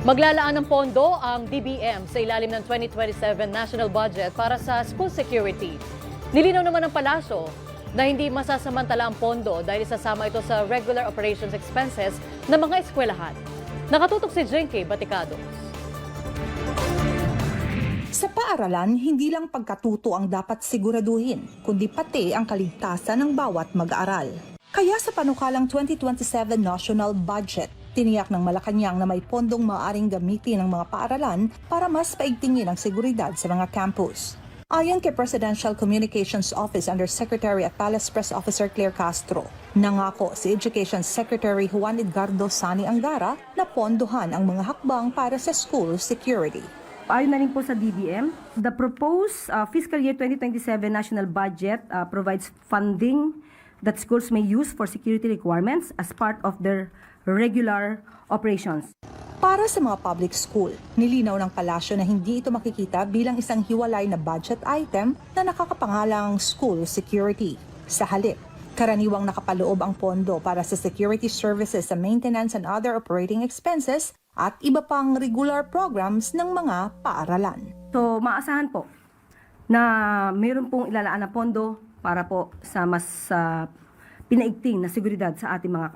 Maglalaan ng pondo ang DBM sa ilalim ng 2027 national budget para sa school security. Nilinaw naman ng palasyo na hindi masasamantala ang pondo dahil isasama ito sa regular operations expenses ng mga eskwelahan. Nakatutok si Jinky Baticados. Sa paaralan, hindi lang pagkatuto ang dapat siguraduhin, kundi pati ang kaligtasan ng bawat mag-aaral. Kaya sa panukalang 2027 national budget, tiniyak ng Malacanang na may pondong maaaring gamitin ng mga paaralan para mas paigtingin ang seguridad sa mga campus. Ayon kay Presidential Communications Office Undersecretary at Palace Press Officer Claire Castro, nangako si Education Secretary Juan Edgardo Sani Angara na pondohan ang mga hakbang para sa school security. Ayon na rin po sa DBM, the proposed fiscal year 2027 national budget provides funding that schools may use for security requirements as part of their regular operations. Para sa mga public school, nilinaw ng palasyo na hindi ito makikita bilang isang hiwalay na budget item na nakakapangalang school security. Sa halip, karaniwang nakapaloob ang pondo para sa security services sa maintenance and other operating expenses at iba pang regular programs ng mga paaralan. So maasahan po na mayroon pong ilalaan na pondo para po sa mas pinaigting na seguridad sa ating mga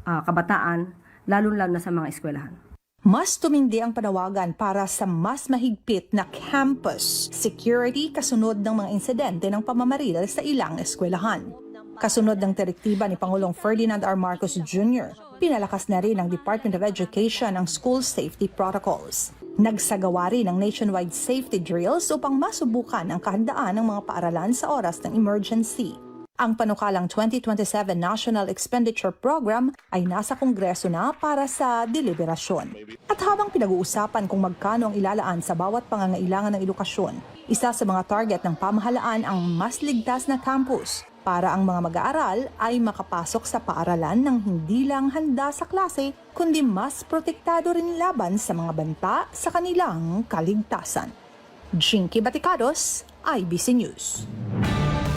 kabataan, lalo-lalo na sa mga eskwelahan. Mas tumindi ang panawagan para sa mas mahigpit na campus security kasunod ng mga insidente ng pamamaril sa ilang eskwelahan. Kasunod ng direktiba ni Pangulong Ferdinand R. Marcos Jr., pinalakas na rin ng Department of Education ang school safety protocols. Nagsagawa rin ng nationwide safety drills upang masubukan ang kahandaan ng mga paaralan sa oras ng emergency. Ang panukalang 2027 National Expenditure Program ay nasa Kongreso na para sa deliberasyon. At habang pinag-uusapan kung magkano ang ilalaan sa bawat pangangailangan ng edukasyon, isa sa mga target ng pamahalaan ang mas ligtas na campus para ang mga mag-aaral ay makapasok sa paaralan ng hindi lang handa sa klase, kundi mas protektado rin laban sa mga banta sa kanilang kaligtasan. Jinky Baticados, IBC News.